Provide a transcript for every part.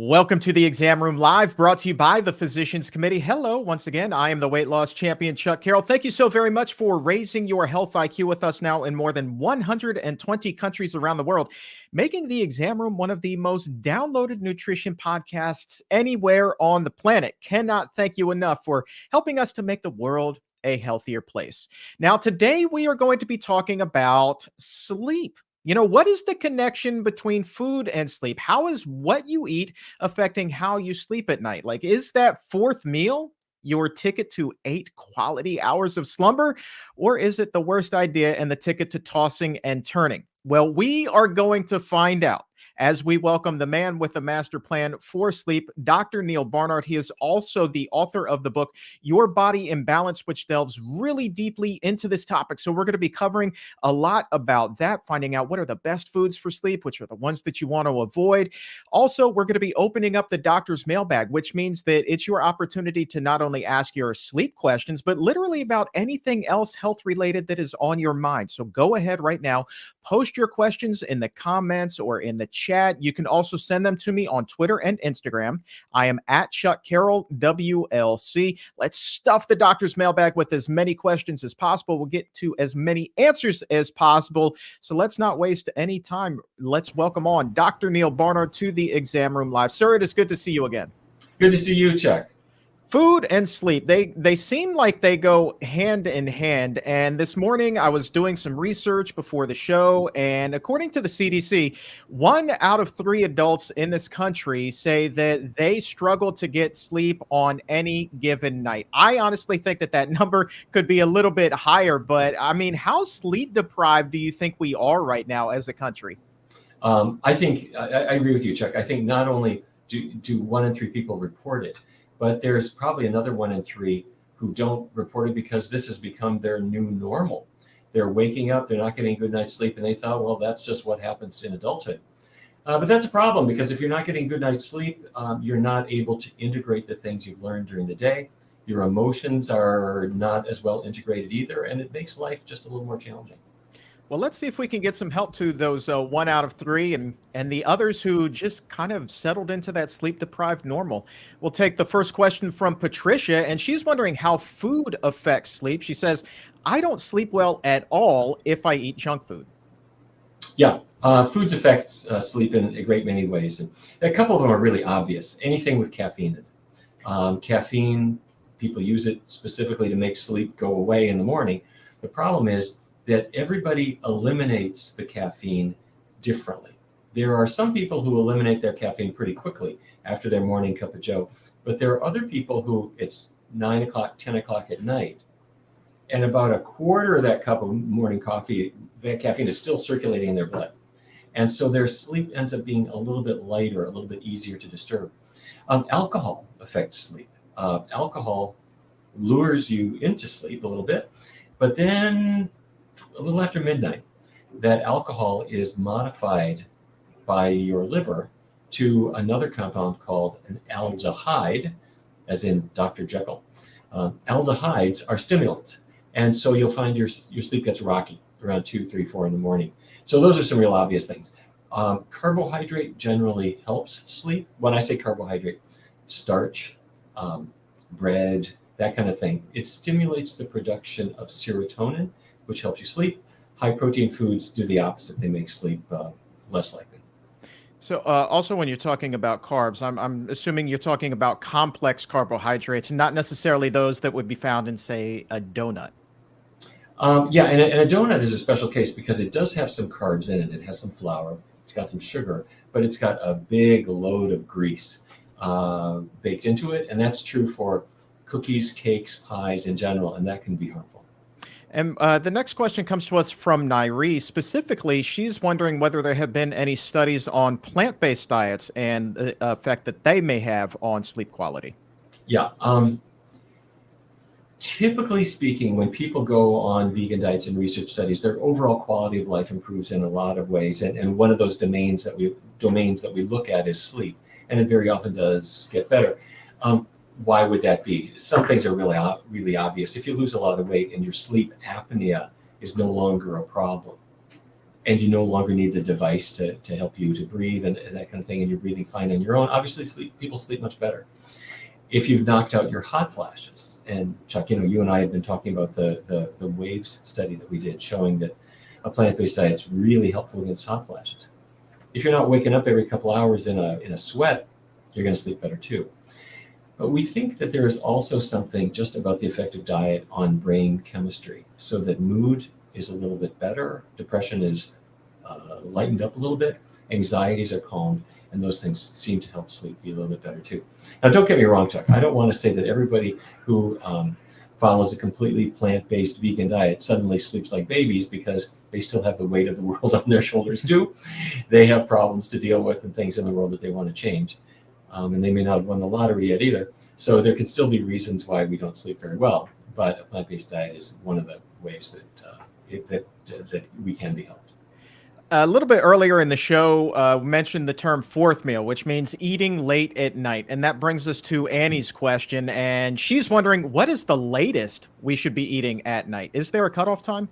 Welcome to the Exam Room Live, brought to you by the Physicians Committee. Hello, once again, I am the weight loss champion, Chuck Carroll. Thank you so very much for raising your health IQ with us now in more than 120 countries around the world, making the Exam Room one of the most downloaded nutrition podcasts anywhere on the planet. Cannot thank you enough for helping us to make the world a healthier place. Now, today we are going to be talking about sleep. What is the connection between food and sleep? How is what you eat affecting how you sleep at night? Like, is that fourth meal your ticket to 8 quality hours of slumber? Or is it the worst idea and the ticket to tossing and turning? Well, we are going to find out as we welcome the man with the master plan for sleep, Dr. Neal Barnard. He is also the author of the book, Your Body in Balance, which delves really deeply into this topic. So we're going to be covering a lot about that, finding out what are the best foods for sleep, which are the ones that you want to avoid. Also, we're going to be opening up the doctor's mailbag, which means that it's your opportunity to not only ask your sleep questions, but literally about anything else health related that is on your mind. So go ahead right now, post your questions in the comments or in the chat. You can also send them to me on Twitter and Instagram. I am at Chuck Carroll, WLC. Let's stuff the doctor's mailbag with as many questions as possible. We'll get to as many answers as possible. So let's not waste any time. Let's welcome on Dr. Neal Barnard to the Exam Room Live. Sir, it is good to see you again. Good to see you, Chuck. Food and sleep, they seem like they go hand in hand. And this morning I was doing some research before the show, and according to the CDC, 1 out of 3 adults in this country say that they struggle to get sleep on any given night. I honestly think that number could be a little bit higher, but I mean, how sleep deprived do you think we are right now as a country? I think I agree with you, Chuck. I think not only do 1 in 3 people report it, but there's probably another 1 in 3 who don't report it because this has become their new normal. They're waking up, they're not getting a good night's sleep, and they thought, well, that's just what happens in adulthood. But that's a problem because if you're not getting a good night's sleep, you're not able to integrate the things you've learned during the day. Your emotions are not as well integrated either, and it makes life just a little more challenging. Well, let's see if we can get some help to those 1 out of 3 and the others who just kind of settled into that sleep-deprived normal. We'll take the first question from Patricia, and she's wondering how food affects sleep. She says, I don't sleep well at all if I eat junk food. Yeah, foods affect sleep in a great many ways. And a couple of them are really obvious. Anything with caffeine in it. Caffeine, people use it specifically to make sleep go away in the morning. The problem is that everybody eliminates the caffeine differently. There are some people who eliminate their caffeine pretty quickly after their morning cup of joe, but there are other people who it's 9 o'clock, 10 o'clock at night, and about a quarter of that cup of morning coffee, that caffeine is still circulating in their blood. And so their sleep ends up being a little bit lighter, a little bit easier to disturb. Alcohol affects sleep. Alcohol lures you into sleep a little bit, but then a little after midnight, that alcohol is modified by your liver to another compound called an aldehyde, as in Dr. Jekyll. Aldehydes are stimulants. And so you'll find your sleep gets rocky around 2, 3, 4 in the morning. So those are some real obvious things. Carbohydrate generally helps sleep. When I say carbohydrate, starch, bread, that kind of thing. It stimulates the production of serotonin, which helps you sleep. High protein foods do the opposite. They make sleep less likely. So also when you're talking about carbs, I'm assuming you're talking about complex carbohydrates, not necessarily those that would be found in, say, a donut. Yeah, and a donut is a special case because it does have some carbs in it. It has some flour, it's got some sugar, but it's got a big load of grease baked into it. And that's true for cookies, cakes, pies in general, and that can be harmful. And the next question comes to us from Nairi. Specifically, she's wondering whether there have been any studies on plant-based diets and the effect that they may have on sleep quality. Yeah. Typically speaking, when people go on vegan diets and research studies, their overall quality of life improves in a lot of ways. And one of those domains that we look at is sleep. And it very often does get better. Why would that be? Some things are really obvious. If you lose a lot of weight and your sleep apnea is no longer a problem, and you no longer need the device to help you to breathe and that kind of thing, and you're breathing fine on your own, obviously people sleep much better. If you've knocked out your hot flashes, and Chuck, you and I have been talking about the WAVES study that we did showing that a plant-based diet is really helpful against hot flashes. If you're not waking up every couple hours in a sweat, you're going to sleep better too. But we think that there is also something just about the effect of diet on brain chemistry, so that mood is a little bit better, depression is lightened up a little bit, anxieties are calmed, and those things seem to help sleep be a little bit better too. Now, don't get me wrong, Chuck. I don't want to say that everybody who follows a completely plant-based vegan diet suddenly sleeps like babies, because they still have the weight of the world on their shoulders too. They have problems to deal with and things in the world that they want to change. And they may not have won the lottery yet either. So there can still be reasons why we don't sleep very well. But a plant-based diet is one of the ways that we can be helped. A little bit earlier in the show, mentioned the term fourth meal, which means eating late at night. And that brings us to Annie's question. And she's wondering, what is the latest we should be eating at night? Is there a cutoff time?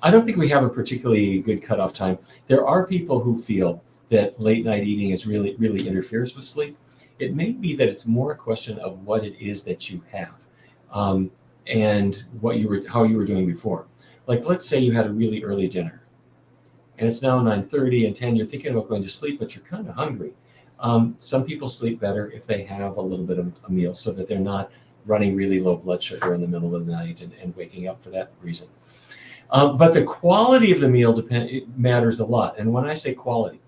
I don't think we have a particularly good cutoff time. There are people who feel that late night eating is really interferes with sleep. It may be that it's more a question of what it is that you have, and how you were doing before. Like, let's say you had a really early dinner, and it's now 9:30 and 10. You're thinking about going to sleep, but you're kind of hungry. Some people sleep better if they have a little bit of a meal, so that they're not running really low blood sugar in the middle of the night and waking up for that reason. But the quality of the meal matters a lot. And when I say quality,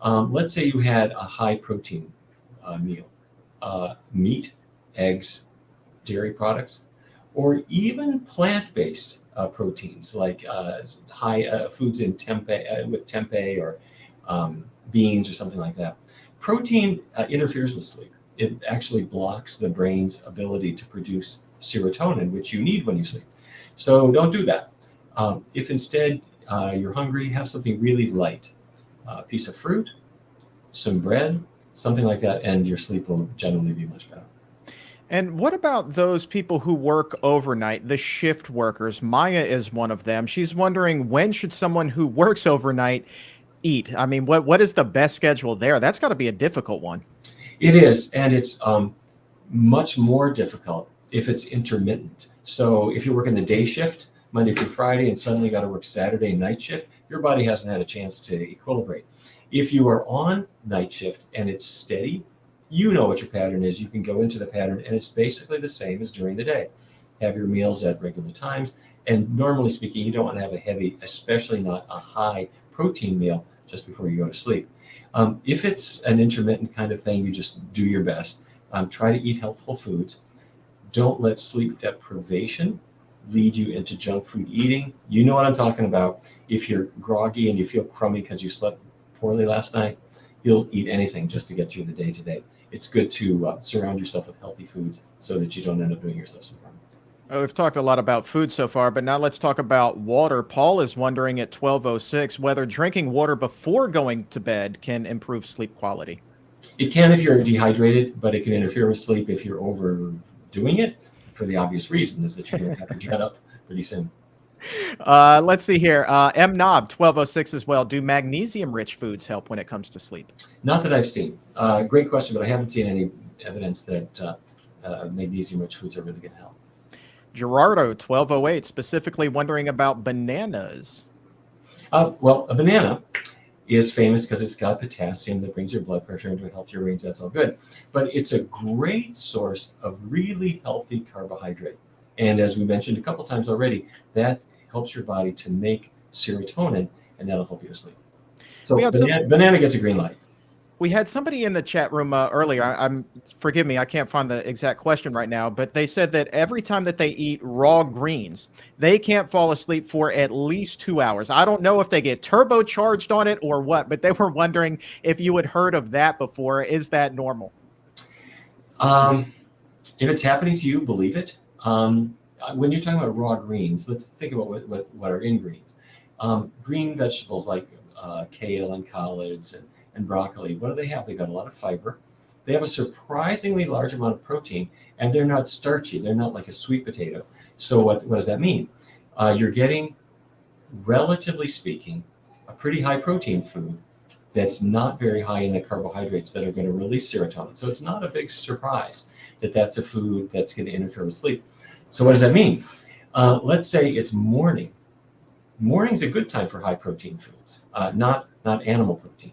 let's say you had a high protein meal, meat, eggs, dairy products, or even plant-based proteins like high foods in tempeh with tempeh or beans or something like that. Protein interferes with sleep. It actually blocks the brain's ability to produce serotonin, which you need when you sleep. So don't do that. If instead you're hungry, have something really light, a piece of fruit, some bread, something like that, and your sleep will generally be much better. And what about those people who work overnight, the shift workers? Maya is one of them. She's wondering, when should someone who works overnight eat? I mean, what is the best schedule there? That's got to be a difficult one. It is, and it's much more difficult if it's intermittent. So if you're working the day shift, Monday through Friday, and suddenly got to work Saturday night shift, your body hasn't had a chance to equilibrate. If you are on night shift and it's steady, you know what your pattern is. You can go into the pattern, and it's basically the same as during the day. Have your meals at regular times, and normally speaking, you don't want to have a heavy, especially not a high protein meal just before you go to sleep. If it's an intermittent kind of thing, you just do your best. Try to eat healthful foods. Don't let sleep deprivation lead you into junk food eating. You know what I'm talking about. If you're groggy and you feel crummy because you slept poorly last night, you'll eat anything just to get through the day today. It's good to surround yourself with healthy foods so that you don't end up doing yourself some harm. We've talked a lot about food so far, but now let's talk about water. Paul is wondering at 12:06 whether drinking water before going to bed can improve sleep quality. It can if you're dehydrated, but it can interfere with sleep if you're overdoing it, for the obvious reason is that you're going to have to get up pretty soon. Let's see here. M Knob 12:06 as well. Do magnesium-rich foods help when it comes to sleep? Not that I've seen. Great question, but I haven't seen any evidence that magnesium-rich foods are really going to help. Gerardo 12:08 specifically wondering about bananas. Well, a banana is famous because it's got potassium that brings your blood pressure into a healthier range. That's all good. But it's a great source of really healthy carbohydrate. And as we mentioned a couple times already, that helps your body to make serotonin, and that'll help you to sleep. So banana gets a green light. We had somebody in the chat room earlier. Forgive me, I can't find the exact question right now, but they said that every time that they eat raw greens, they can't fall asleep for at least 2 hours. I don't know if they get turbocharged on it or what, but they were wondering if you had heard of that before. Is that normal? If it's happening to you, believe it. When you're talking about raw greens, let's think about what are in greens. Green vegetables like kale and collards and broccoli, what do they have? They've got a lot of fiber. They have a surprisingly large amount of protein, and they're not starchy. They're not like a sweet potato. So what does that mean? You're getting, relatively speaking, a pretty high protein food that's not very high in the carbohydrates that are going to release serotonin. So it's not a big surprise that that's a food that's going to interfere with sleep. So what does that mean? Let's say it's morning. Morning's a good time for high protein foods, not animal protein.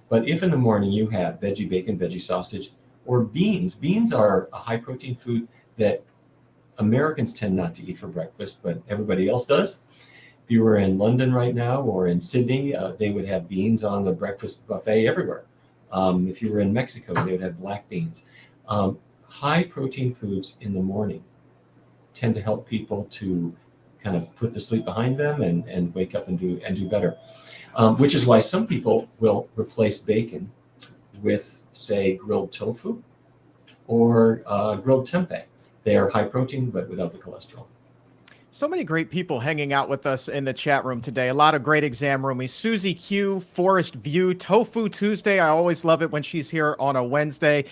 But if in the morning you have veggie bacon, veggie sausage, or beans. Beans are a high protein food that Americans tend not to eat for breakfast, but everybody else does. If you were in London right now or in Sydney, they would have beans on the breakfast buffet everywhere. If you were in Mexico, they would have black beans. High protein foods in the morning tend to help people to kind of put the sleep behind them and wake up and do better. Which is why some people will replace bacon with, say, grilled tofu or grilled tempeh. They are high protein, but without the cholesterol. So many great people hanging out with us in the chat room today. A lot of great exam roomies. Susie Q, Forest View, Tofu Tuesday. I always love it when she's here on a Wednesday.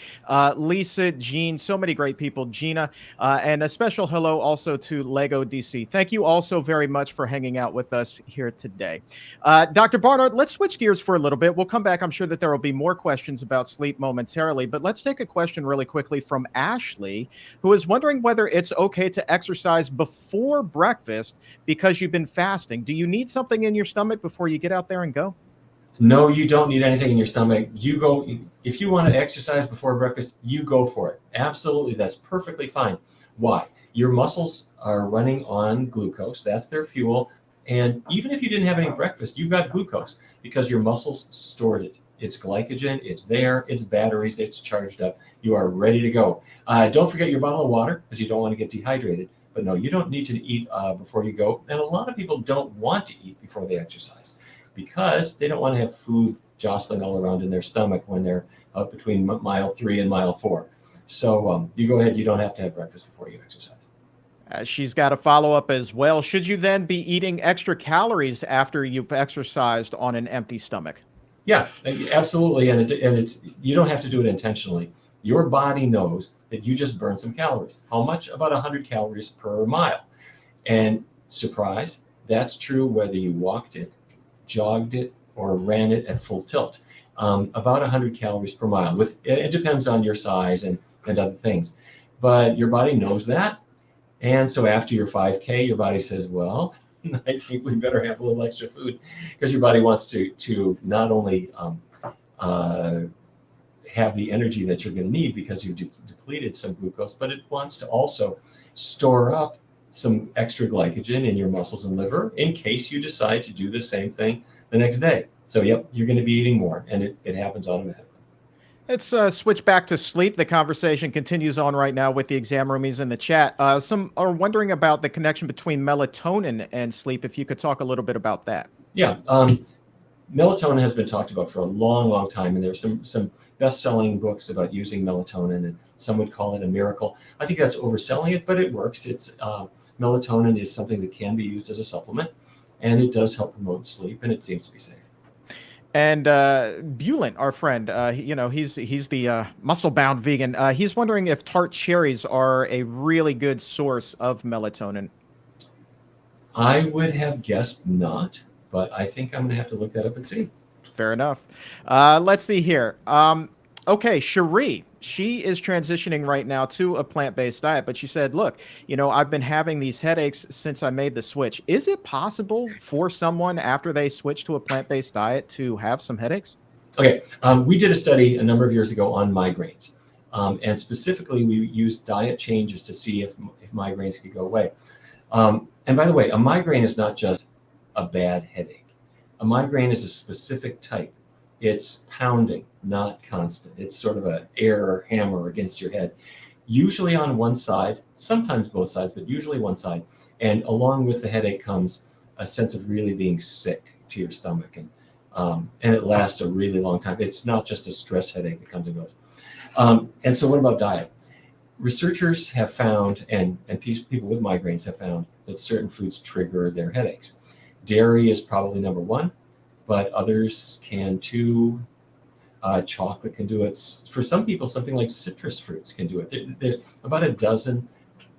Lisa, Jean, so many great people. Gina, and a special hello also to Lego DC. Thank you all so very much for hanging out with us here today. Dr. Barnard, let's switch gears for a little bit. We'll come back. I'm sure that there will be more questions about sleep momentarily, but let's take a question really quickly from Ashley, who is wondering whether it's okay to exercise before breakfast because you've been fasting. Do you need something in your stomach before you get out there and go? No, you don't need anything in your stomach. You go, if you want to exercise before breakfast, you go for it. Absolutely, that's perfectly fine. Why? Your muscles are running on glucose. That's their fuel. And even if you didn't have any breakfast, you've got glucose because your muscles stored it. It's glycogen, it's there, it's batteries, it's charged up. You are ready to go. Don't forget your bottle of water because you don't want to get dehydrated. But no, you don't need to eat before you go. And a lot of people don't want to eat before they exercise because they don't want to have food jostling all around in their stomach when they're out between mile 3 and mile 4. So you go ahead. You don't have to have breakfast before you exercise. She's got a follow-up as well. Should you then be eating extra calories after you've exercised on an empty stomach? Yeah, absolutely. And it's you don't have to do it intentionally. Your body knows that you just burned some calories. How much? About 100 calories per mile. And surprise, that's true whether you walked it, jogged it, or ran it at full tilt. About 100 calories per mile. It depends on your size and other things. But your body knows that. And so after your 5K, your body says, well, I think we better have a little extra food because your body wants to not only have the energy that you're going to need because you've depleted some glucose, but it wants to also store up some extra glycogen in your muscles and liver in case you decide to do the same thing the next day. So, yep, you're going to be eating more, and it happens automatically. Let's switch back to sleep. The conversation continues on right now with the exam roomies in the chat. Some are wondering about the connection between melatonin and sleep. If you could talk a little bit about that. Yeah. Melatonin has been talked about for a long, long time, and there's some best-selling books about using melatonin, and some would call it a miracle. I think that's overselling it, but it works. It's melatonin is something that can be used as a supplement, and it does help promote sleep, and it seems to be safe. And Bulent, our friend, he's the muscle-bound vegan. He's wondering if tart cherries are a really good source of melatonin. I would have guessed not. But I think I'm going to have to look that up and see. Fair enough. Let's see here. Okay, Cherie, she is transitioning right now to a plant-based diet, but she said, look, I've been having these headaches since I made the switch. Is it possible for someone after they switch to a plant-based diet to have some headaches? Okay, we did a study a number of years ago on migraines. And specifically, we used diet changes to see if migraines could go away. And by the way, a migraine is not just a bad headache. A migraine is a specific type. It's pounding, not constant. It's sort of an air hammer against your head, usually on one side, sometimes both sides, but usually one side. And along with the headache comes a sense of really being sick to your stomach. And it lasts a really long time. It's not just a stress headache that comes and goes. And so what about diet? Researchers have found, and people with migraines have found, that certain foods trigger their headaches. Dairy is probably number one, but others can too. Chocolate can do it. For some people, something like citrus fruits can do it. There's about a dozen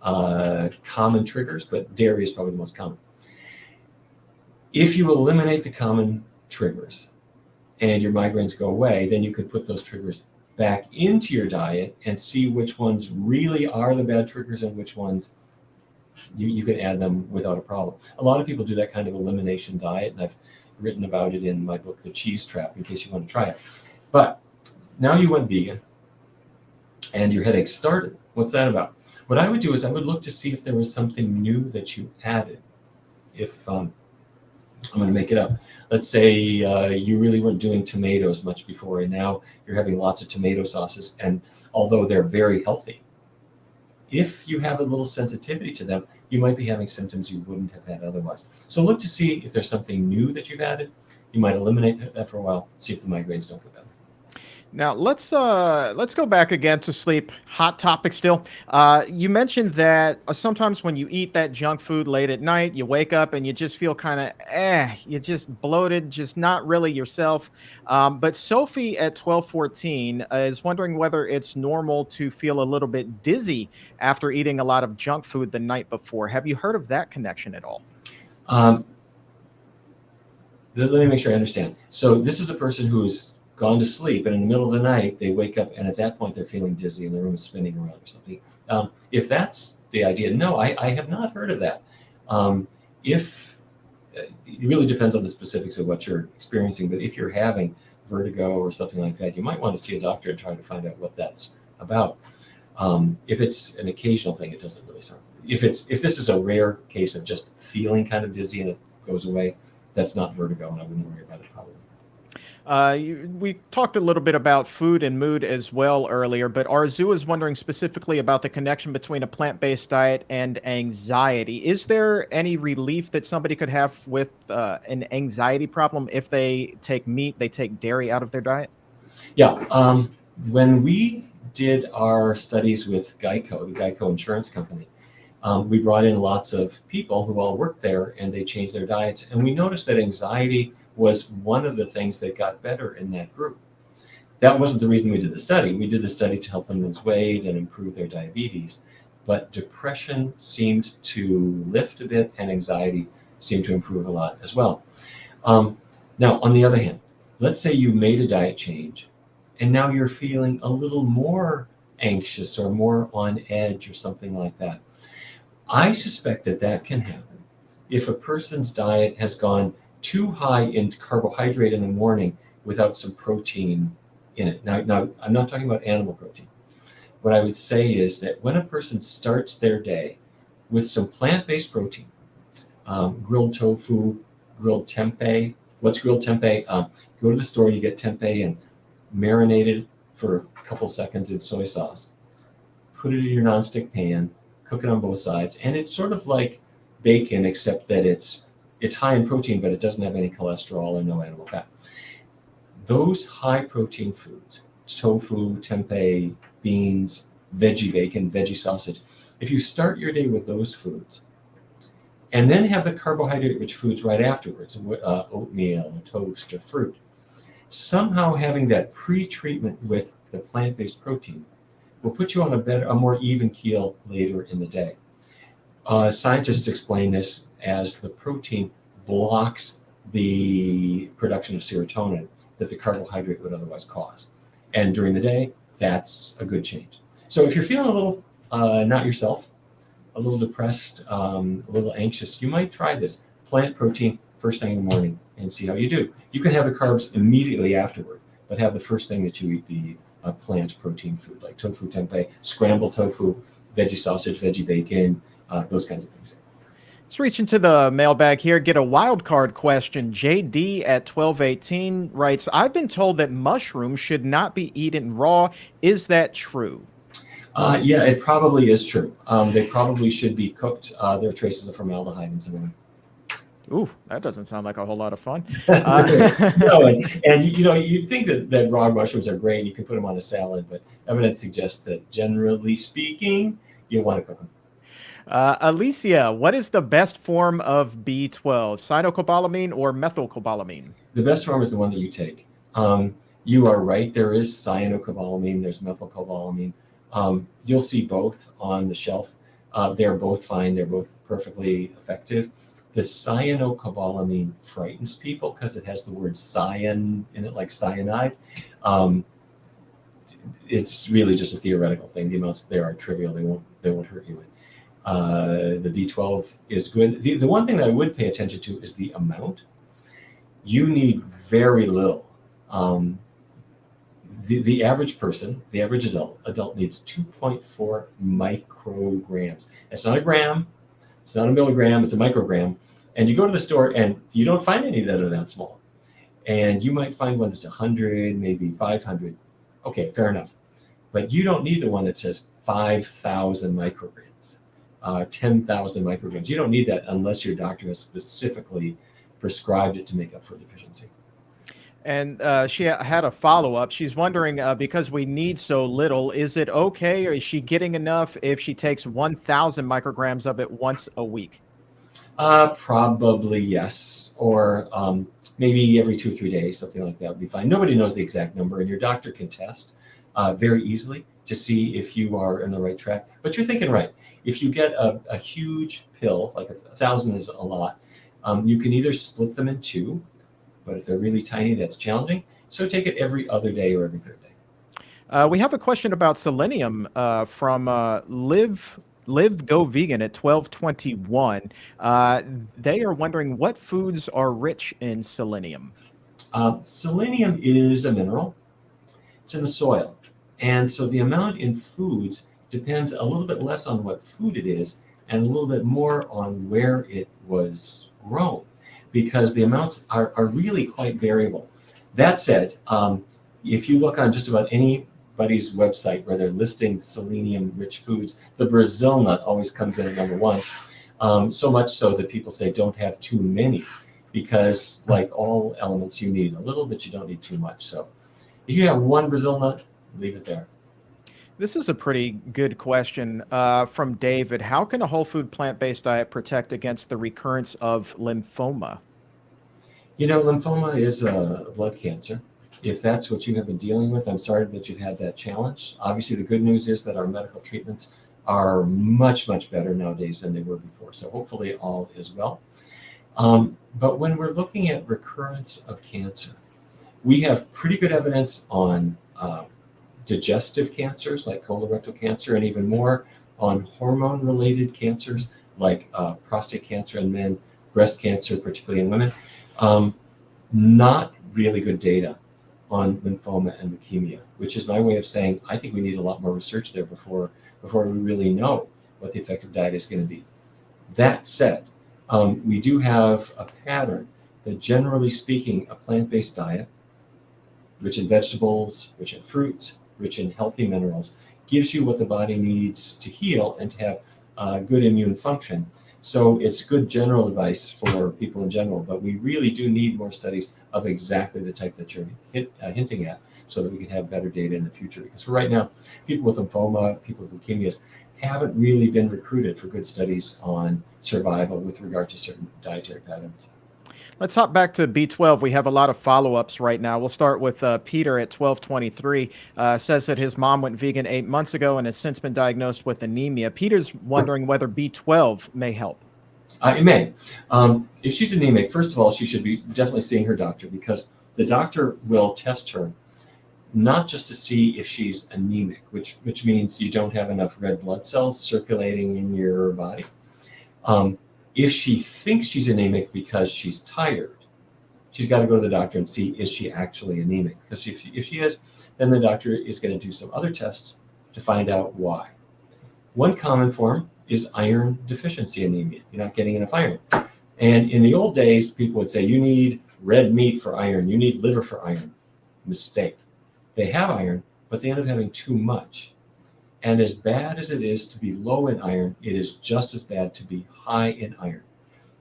common triggers, but dairy is probably the most common. If you eliminate the common triggers and your migraines go away, then you could put those triggers back into your diet and see which ones really are the bad triggers and which ones you can add them without a problem. A lot of people do that kind of elimination diet, and I've written about it in my book, The Cheese Trap, in case you want to try it. But now you went vegan and your headache started. What's that about? What I would do is I would look to see if there was something new that you added. If I'm going to make it up. Let's say you really weren't doing tomatoes much before, and now you're having lots of tomato sauces, and although they're very healthy, if you have a little sensitivity to them, you might be having symptoms you wouldn't have had otherwise. So look to see if there's something new that you've added. You might eliminate that for a while, see if the migraines don't get better. Now let's go back again to sleep. Hot topic still. You mentioned that sometimes when you eat that junk food late at night, you wake up and you just feel kind of you're just bloated, just not really yourself. But Sophie at 1214 is wondering whether it's normal to feel a little bit dizzy after eating a lot of junk food the night before. Have you heard of that connection at all? Let me make sure I understand. So this is a person who's gone to sleep, and in the middle of the night, they wake up, and at that point, they're feeling dizzy, and the room is spinning around or something. If that's the idea, no, I have not heard of that. If it really depends on the specifics of what you're experiencing, but if you're having vertigo or something like that, you might want to see a doctor and try to find out what that's about. If it's an occasional thing, it doesn't really sound. If this is a rare case of just feeling kind of dizzy and it goes away, that's not vertigo, and I wouldn't worry about it probably. We talked a little bit about food and mood as well earlier, but Arzu is wondering specifically about the connection between a plant-based diet and anxiety. Is there any relief that somebody could have with an anxiety problem if they take meat, they take dairy out of their diet? Yeah. When we did our studies with Geico, the Geico insurance company, we brought in lots of people who all worked there, and they changed their diets. And we noticed that anxiety was one of the things that got better in that group. That wasn't the reason we did the study. We did the study to help them lose weight and improve their diabetes. But depression seemed to lift a bit, and anxiety seemed to improve a lot as well. Now, on the other hand, let's say you made a diet change, and now you're feeling a little more anxious or more on edge or something like that. I suspect that that can happen if a person's diet has gone too high in carbohydrate in the morning without some protein in it. Now, I'm not talking about animal protein. What I would say is that when a person starts their day with some plant-based protein, grilled tofu, grilled tempeh. What's grilled tempeh? Go to the store, you get tempeh and marinate it for a couple seconds in soy sauce. Put it in your nonstick pan, cook it on both sides, and it's sort of like bacon, except that it's high in protein, but it doesn't have any cholesterol or no animal fat. Those high protein foods, tofu, tempeh, beans, veggie bacon, veggie sausage, if you start your day with those foods and then have the carbohydrate-rich foods right afterwards, oatmeal, a toast, or fruit, somehow having that pre-treatment with the plant-based protein will put you on a more even keel later in the day. Scientists explain this as the protein blocks the production of serotonin that the carbohydrate would otherwise cause. And during the day, that's a good change. So if you're feeling a little not yourself, a little depressed, a little anxious, you might try this. Plant protein first thing in the morning and see how you do. You can have the carbs immediately afterward, but have the first thing that you eat be a plant protein food like tofu, tempeh, scrambled tofu, veggie sausage, veggie bacon, those kinds of things. Let's reach into the mailbag here. Get a wild card question. JD at 1218 writes, I've been told that mushrooms should not be eaten raw. Is that true? Yeah, it probably is true. They probably should be cooked. There are traces of formaldehyde in some of them. Ooh, that doesn't sound like a whole lot of fun. No, and you'd think that raw mushrooms are great and you can put them on a salad, but evidence suggests that generally speaking, you want to cook them. Alicia, what is the best form of B12? Cyanocobalamin or methylcobalamin? The best form is the one that you take. You are right. There is cyanocobalamin. There's methylcobalamin. You'll see both on the shelf. They're both fine. They're both perfectly effective. The cyanocobalamin frightens people because it has the word cyan in it, like cyanide. It's really just a theoretical thing. The amounts there are trivial. They won't hurt you. The B12 is good. The one thing that I would pay attention to is the amount. You need very little. The average person, the average adult needs 2.4 micrograms. It's not a gram, it's not a milligram, it's a microgram. And you go to the store and you don't find any that are that small. And you might find one that's 100, maybe 500. Okay, fair enough. But you don't need the one that says 5,000 micrograms, 10,000 micrograms. You don't need that unless your doctor has specifically prescribed it to make up for deficiency. And she had a follow-up. She's wondering, because we need so little, is it okay, or is she getting enough if she takes 1,000 micrograms of it once a week? Probably yes, or maybe every 2 or 3 days, something like that would be fine. Nobody knows the exact number, and your doctor can test very easily to see if you are in the right track. But you're thinking right. If you get a huge pill, like 1,000 is a lot, you can either split them in two, but if they're really tiny, that's challenging. So take it every other day or every third day. We have a question about selenium from Live Go Vegan at 1221. They are wondering what foods are rich in selenium. Selenium is a mineral. It's in the soil. And so the amount in foods depends a little bit less on what food it is and a little bit more on where it was grown, because the amounts are really quite variable. That said, if you look on just about anybody's website where they're listing selenium-rich foods, the Brazil nut always comes in at number one, so much so that people say don't have too many, because like all elements, you need a little, but you don't need too much. So if you have one Brazil nut, leave it there. This is a pretty good question from David. How can a whole food plant-based diet protect against the recurrence of lymphoma? You know, lymphoma is a blood cancer. If that's what you have been dealing with, I'm sorry that you've had that challenge. Obviously, the good news is that our medical treatments are much, much better nowadays than they were before. So hopefully all is well. But when we're looking at recurrence of cancer, we have pretty good evidence on digestive cancers like colorectal cancer, and even more on hormone-related cancers like prostate cancer in men, breast cancer, particularly in women. Not really good data on lymphoma and leukemia, which is my way of saying I think we need a lot more research there before we really know what the effective diet is going to be. That said, we do have a pattern that, generally speaking, a plant-based diet, rich in vegetables, rich in fruits, rich in healthy minerals, gives you what the body needs to heal and to have good immune function. So it's good general advice for people in general, but we really do need more studies of exactly the type that you're hinting at, so that we can have better data in the future. Because for right now, people with lymphoma, people with leukemias, haven't really been recruited for good studies on survival with regard to certain dietary patterns. Let's hop back to B12. We have a lot of follow-ups right now. We'll start with Peter at 1223. Says that his mom went vegan 8 months ago and has since been diagnosed with anemia. Peter's wondering whether B12 may help. It may. If she's anemic, first of all, she should be definitely seeing her doctor, because the doctor will test her not just to see if she's anemic, which means you don't have enough red blood cells circulating in your body. If she thinks she's anemic because she's tired, she's got to go to the doctor and see, is she actually anemic? Because if she is, then the doctor is going to do some other tests to find out why. One common form is iron deficiency anemia. You're not getting enough iron. And in the old days, people would say, you need red meat for iron, you need liver for iron. Mistake. They have iron, but they end up having too much. And as bad as it is to be low in iron, it is just as bad to be high in iron,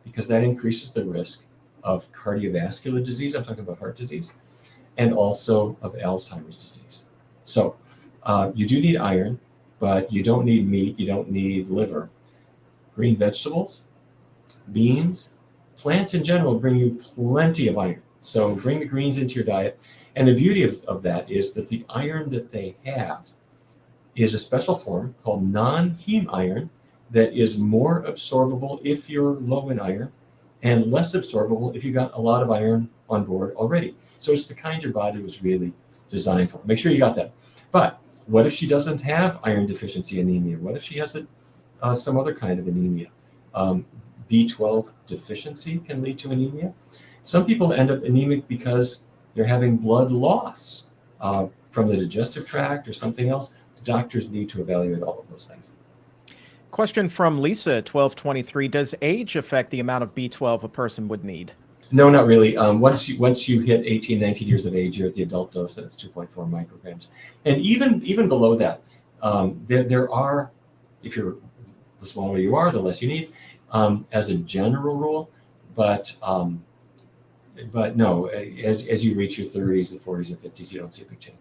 because that increases the risk of cardiovascular disease, I'm talking about heart disease, and also of Alzheimer's disease. So you do need iron, but you don't need meat, you don't need liver. Green vegetables, beans, plants in general bring you plenty of iron. So bring the greens into your diet. And the beauty of that is that the iron that they have is a special form called non-heme iron that is more absorbable if you're low in iron and less absorbable if you got a lot of iron on board already. So it's the kind your body was really designed for. Make sure you got that. But what if she doesn't have iron deficiency anemia? What if she has some other kind of anemia? B12 deficiency can lead to anemia. Some people end up anemic because they're having blood loss from the digestive tract or something else. The doctors need to evaluate all of those things. Question from Lisa, 1223. Does age affect the amount of B12 a person would need? No, not really. Once you hit 18, 19 years of age, you're at the adult dose, and it's 2.4 micrograms. And even below that, there are, if you're the smaller you are, the less you need, as a general rule. But no, as you reach your 30s and 40s and 50s, you don't see a big change.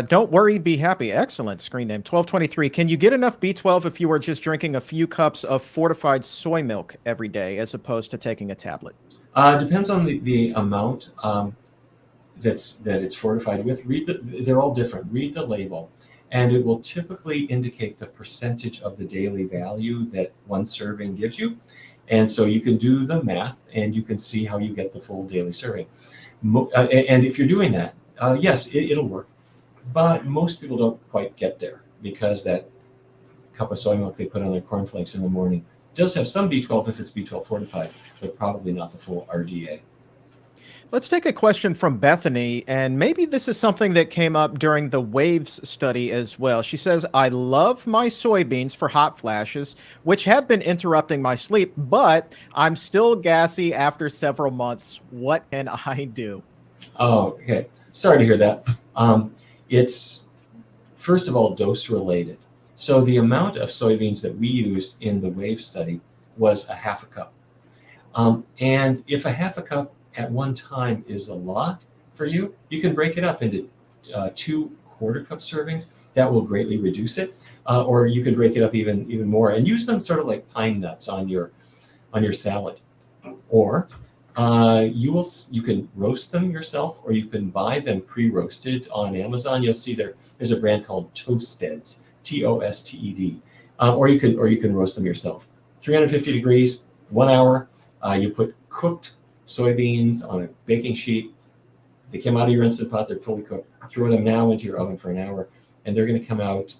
Don't worry, be happy. Excellent. Screen name 1223. Can you get enough B12 if you are just drinking a few cups of fortified soy milk every day as opposed to taking a tablet? Depends on the amount that it's fortified with. They're all different. Read the label, and it will typically indicate the percentage of the daily value that one serving gives you. And so you can do the math, and you can see how you get the full daily serving. And if you're doing that, yes, it'll work. But most people don't quite get there because that cup of soy milk they put on their cornflakes in the morning does have some B12 if it's B12 fortified, but probably not the full RDA. Let's take a question from Bethany, and maybe this is something that came up during the WAVES study as well. She says, I love my soybeans for hot flashes, which have been interrupting my sleep, but I'm still gassy after several months. What can I do? Oh, okay. Sorry to hear that. It's, first of all, dose related. So the amount of soybeans that we used in the WAVE study was a half a cup. And if a half a cup at one time is a lot for you, you can break it up into 2 quarter-cup servings. That will greatly reduce it. Or you can break it up even more and use them sort of like pine nuts on your salad. Or you can roast them yourself, or you can buy them pre-roasted on Amazon. You'll see there's a brand called Toasteds, Toasted, or you can roast them yourself. 350 degrees, 1 hour. You put cooked soybeans on a baking sheet. They came out of your Instant Pot, they're fully cooked. Throw them now into your oven for an hour, and they're going to come out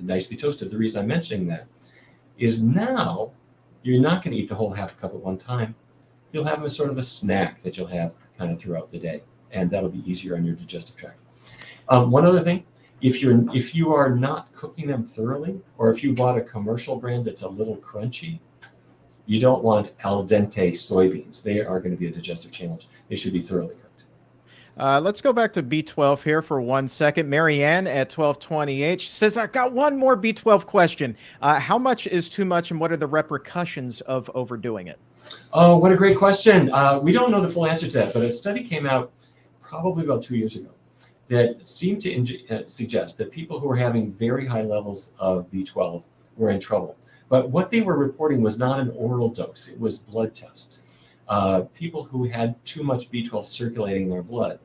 nicely toasted. The reason I'm mentioning that is now you're not going to eat the whole half cup at one time. You'll have them as sort of a snack that you'll have kind of throughout the day, and that'll be easier on your digestive tract. One other thing, if you are not cooking them thoroughly, or if you bought a commercial brand that's a little crunchy, you don't want al dente soybeans. They are going to be a digestive challenge. They should be thoroughly cooked. Let's go back to B12 here for 1 second. Marianne at 1228 says, I got one more B12 question. How much is too much, and what are the repercussions of overdoing it? Oh, what a great question. We don't know the full answer to that, but a study came out probably about 2 years ago that seemed to suggest that people who were having very high levels of B12 were in trouble. But what they were reporting was not an oral dose, it was blood tests. People who had too much B12 circulating in their blood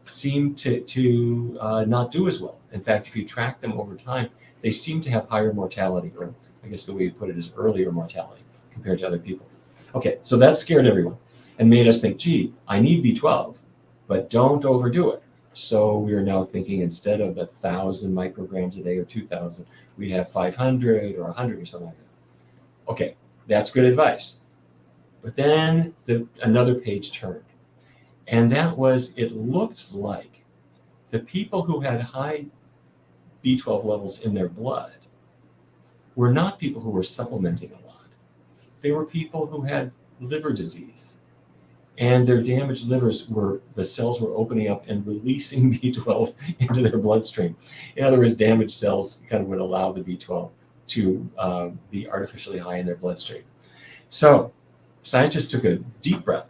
seemed to not do as well. In fact, if you track them over time, they seem to have higher mortality, or I guess the way you put it is earlier mortality compared to other people. Okay, so that scared everyone and made us think, gee, I need B12, but don't overdo it. So we are now thinking instead of 1,000 micrograms a day or 2,000, we'd have 500 or 100 or something like that. Okay, that's good advice. But then another page turned, and that was, it looked like the people who had high B12 levels in their blood were not people who were supplementing a lot. They were people who had liver disease, and their damaged livers the cells were opening up and releasing B12 into their bloodstream. In other words, damaged cells kind of would allow the B12 to be artificially high in their bloodstream. So scientists took a deep breath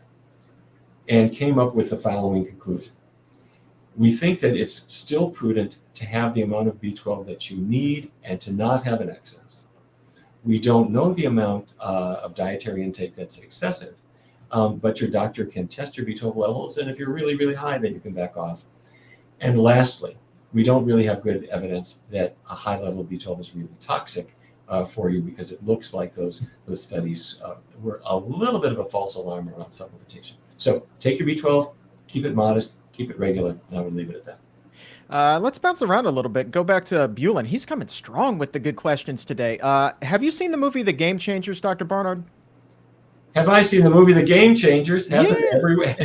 and came up with the following conclusion. We think that it's still prudent to have the amount of B12 that you need and to not have an excess. We don't know the amount of dietary intake that's excessive, but your doctor can test your B12 levels, and if you're really, really high, then you can back off. And lastly, we don't really have good evidence that a high level of B12 is really toxic. for you, because it looks like those studies were a little bit of a false alarm around supplementation. So take your B12, keep it modest, keep it regular, and I would leave it at that. Let's bounce around a little bit. Go back to Bulin. He's coming strong with the good questions today. Have you seen the movie The Game Changers, Dr. Barnard? Have I seen the movie The Game Changers? Hasn't Yeah. everyone?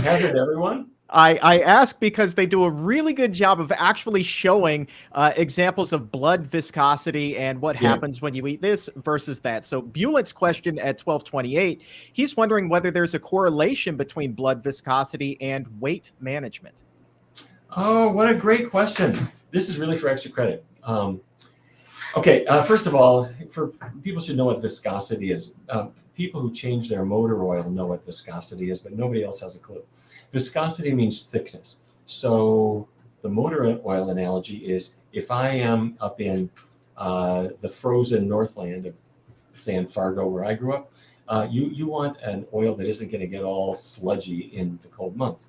Hasn't everyone? I ask because they do a really good job of actually showing examples of blood viscosity and what happens when you eat this versus that. So Bulett's question at 1228, he's wondering whether there's a correlation between blood viscosity and weight management. Oh, what a great question. This is really for extra credit. Okay, first of all, people should know what viscosity is. People who change their motor oil know what viscosity is, but nobody else has a clue. Viscosity means thickness. So the motor oil analogy is, if I am up in the frozen Northland of, say, in Fargo, where I grew up, you want an oil that isn't going to get all sludgy in the cold months.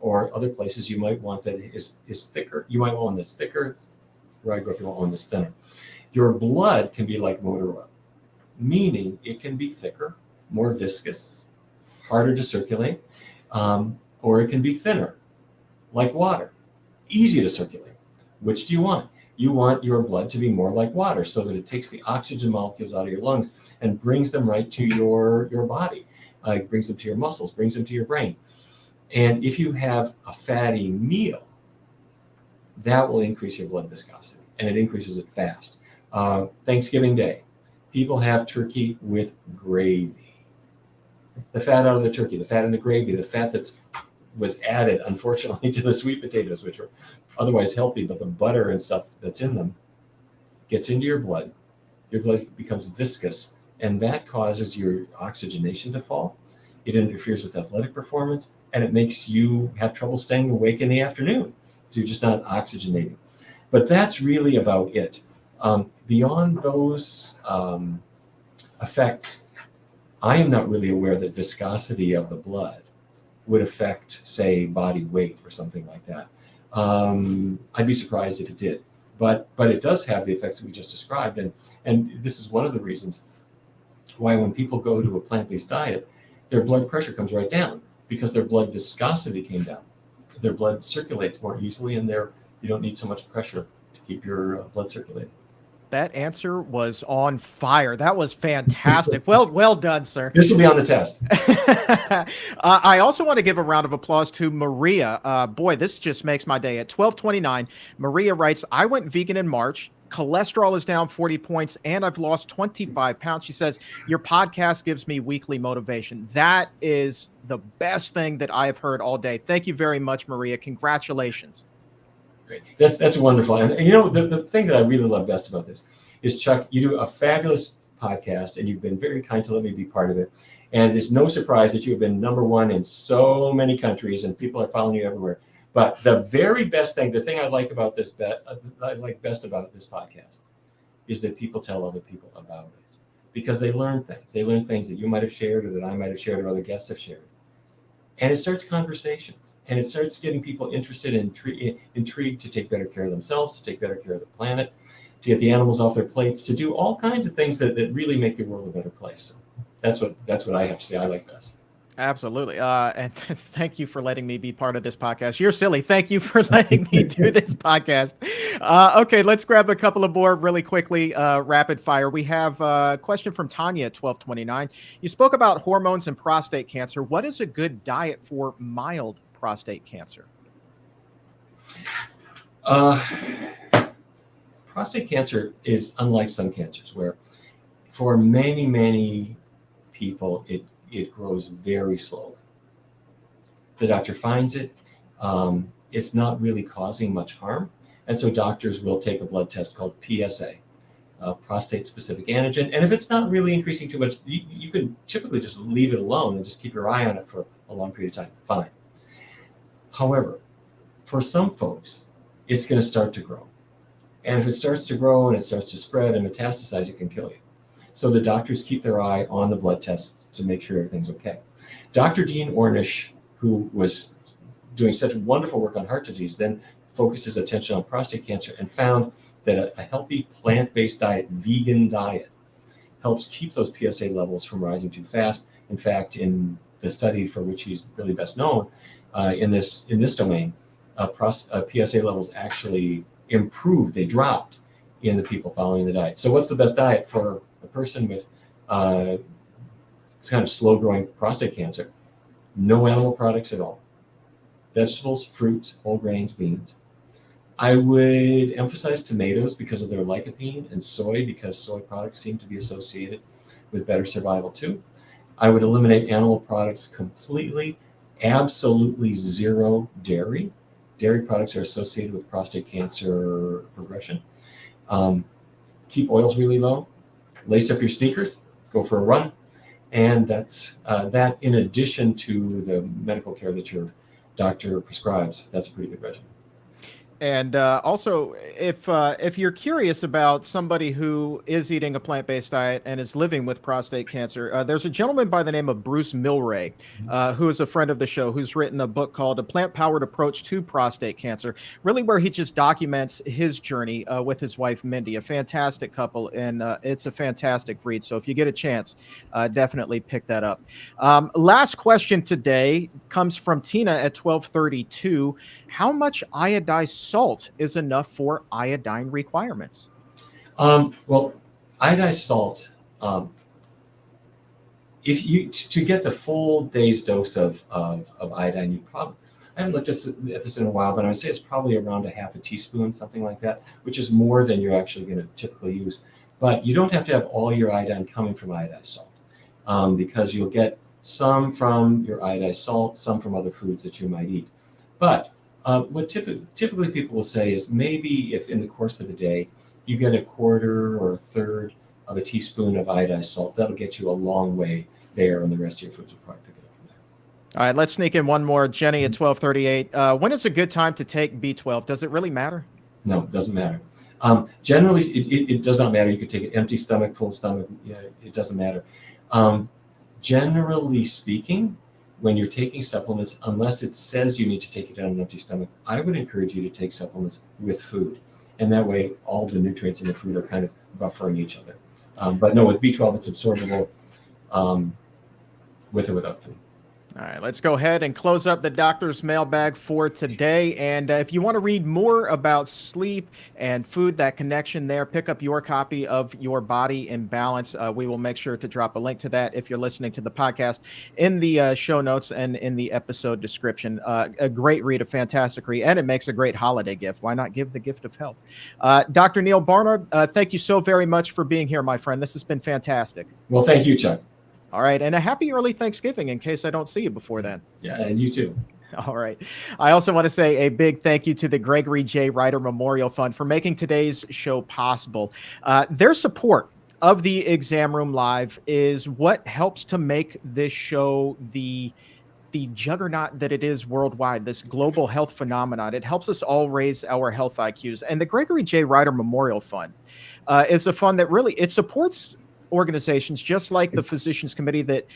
Or other places you might want that is thicker. You might want one that's thicker. Where I grew up, you want one that's thinner. Your blood can be like motor oil, meaning it can be thicker, more viscous, harder to circulate, or it can be thinner, like water, easy to circulate. Which do you want? You want your blood to be more like water, so that it takes the oxygen molecules out of your lungs and brings them right to your body, brings them to your muscles, brings them to your brain. And if you have a fatty meal, that will increase your blood viscosity, and it increases it fast. Thanksgiving Day, people have turkey with gravy. The fat out of the turkey, the fat in the gravy, the fat that was added, unfortunately, to the sweet potatoes, which were otherwise healthy, but the butter and stuff that's in them gets into your blood becomes viscous, and that causes your oxygenation to fall. It interferes with athletic performance, and it makes you have trouble staying awake in the afternoon. So you're just not oxygenating. But that's really about it. Beyond those effects, I am not really aware that viscosity of the blood would affect, say, body weight or something like that. I'd be surprised if it did. But it does have the effects that we just described. And this is one of the reasons why when people go to a plant-based diet, their blood pressure comes right down, because their blood viscosity came down. Their blood circulates more easily, and you don't need so much pressure to keep your blood circulating. That answer was on fire. That was fantastic. Well done, sir. This will be on the test. I also want to give a round of applause to Maria. Boy, this just makes my day. At 12:29, Maria writes, I went vegan in March. Cholesterol is down 40 points, and I've lost 25 pounds. She says, your podcast gives me weekly motivation. That is the best thing that I have heard all day. Thank you very much, Maria. Congratulations. Great. That's wonderful. And you know, the thing that I really love best about this is, Chuck, you do a fabulous podcast, and you've been very kind to let me be part of it. And it's no surprise that you have been #1 in so many countries, and people are following you everywhere. But the very best thing, the thing I like best about this podcast, is that people tell other people about it, because they learn things. They learn things that you might have shared, or that I might have shared, or other guests have shared. And it starts conversations, and it starts getting people interested and intrigued to take better care of themselves, to take better care of the planet, to get the animals off their plates, to do all kinds of things that really make the world a better place. So that's what I have to say I like best. Absolutely. And thank you for letting me be part of this podcast. You're silly. Thank you for letting me do this podcast. Okay, let's grab a couple of more really quickly, rapid fire. We have a question from Tanya at 12:29. You spoke about hormones and prostate cancer. What is a good diet for mild prostate cancer? Prostate cancer is unlike some cancers, where for many, many people, it grows very slowly. The doctor finds it. It's not really causing much harm. And so doctors will take a blood test called PSA, prostate-specific antigen. And if it's not really increasing too much, you can typically just leave it alone and just keep your eye on it for a long period of time. Fine. However, for some folks, it's going to start to grow. And if it starts to grow and it starts to spread and metastasize, it can kill you. So the doctors keep their eye on the blood tests to make sure everything's okay. Dr. Dean Ornish, who was doing such wonderful work on heart disease, then focused his attention on prostate cancer and found that a healthy plant-based diet, vegan diet, helps keep those PSA levels from rising too fast. In fact, in the study for which he's really best known, in this domain, PSA levels actually improved. They dropped in the people following the diet. So what's the best diet for a person with kind of slow-growing prostate cancer? No animal products at all. Vegetables, fruits, whole grains, beans. I would emphasize tomatoes because of their lycopene, and soy because soy products seem to be associated with better survival too. I would eliminate animal products completely, absolutely zero dairy. Dairy products are associated with prostate cancer progression. Keep oils really low. Lace up your sneakers, go for a run. And that's that in addition to the medical care that your doctor prescribes. That's a pretty good regimen. And also, if you're curious about somebody who is eating a plant-based diet and is living with prostate cancer, there's a gentleman by the name of Bruce Milray, who is a friend of the show, who's written a book called A Plant-Powered Approach to Prostate Cancer, really where he just documents his journey with his wife, Mindy, a fantastic couple, and it's a fantastic read. So if you get a chance, definitely pick that up. Last question today comes from Tina at 1232. How much iodized salt is enough for iodine requirements? Well, iodized salt, if you to get the full day's dose of iodine, you probably, I haven't looked at this in a while, but I would say it's probably around a half a teaspoon, something like that, which is more than you're actually going to typically use. But you don't have to have all your iodine coming from iodized salt, because you'll get some from your iodized salt, some from other foods that you might eat. But what typically people will say is maybe if in the course of the day you get a quarter or a third of a teaspoon of iodized salt, that'll get you a long way there, and the rest of your foods will probably pick it up from there. All right, let's sneak in one more. Jenny at 1238. When is a good time to take B12? Does it really matter? No, it doesn't matter. Generally, it does not matter. You could take an empty stomach, full stomach. Yeah, it doesn't matter. Generally speaking, when you're taking supplements, unless it says you need to take it on an empty stomach, I would encourage you to take supplements with food. And that way, all the nutrients in the food are kind of buffering each other. But no, with B12, it's absorbable with or without food. All right, let's go ahead and close up the doctor's mailbag for today. And if you want to read more about sleep and food, that connection there, pick up your copy of Your Body in Balance. We will make sure to drop a link to that if you're listening to the podcast in the show notes and in the episode description. A great read, a fantastic read, and it makes a great holiday gift. Why not give the gift of health? Dr. Neal Barnard, thank you so very much for being here, my friend. This has been fantastic. Well, thank you, Chuck. All right. And a happy early Thanksgiving in case I don't see you before then. Yeah, and you too. All right. I also want to say a big thank you to the Gregory J. Reiter Memorial Fund for making today's show possible. Their support of the Exam Room Live is what helps to make this show the juggernaut that it is worldwide, this global health phenomenon. It helps us all raise our health IQs. And the Gregory J. Reiter Memorial Fund is a fund that really, it supports organizations just like the Physicians Committee that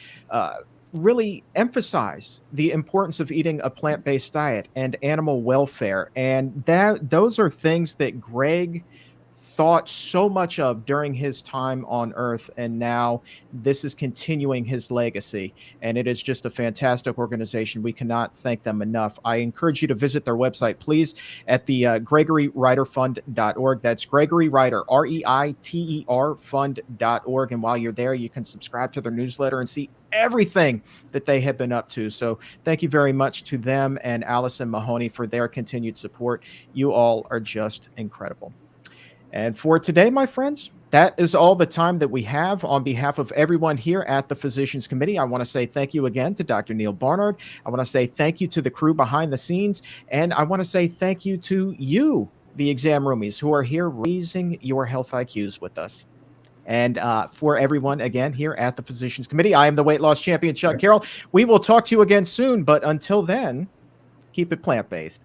really emphasize the importance of eating a plant-based diet and animal welfare. And those are things that Greg thought so much of during his time on Earth, and now this is continuing his legacy, and it is just a fantastic organization. We cannot thank them enough. I encourage you to visit their website, please, at the GregoryReiterFund.org. That's Gregory Reiter, Reiter Fund.org, and while you're there, you can subscribe to their newsletter and see everything that they have been up to. So thank you very much to them and Allison Mahoney for their continued support. You all are just incredible. And for today, my friends, that is all the time that we have. On behalf of everyone here at the Physicians Committee, I want to say thank you again to Dr. Neal Barnard. I want to say thank you to the crew behind the scenes. And I want to say thank you to you, the exam roomies, who are here raising your health IQs with us. And for everyone, again, here at the Physicians Committee, I am the weight loss champion, Chuck Carroll. We will talk to you again soon. But until then, keep it plant-based.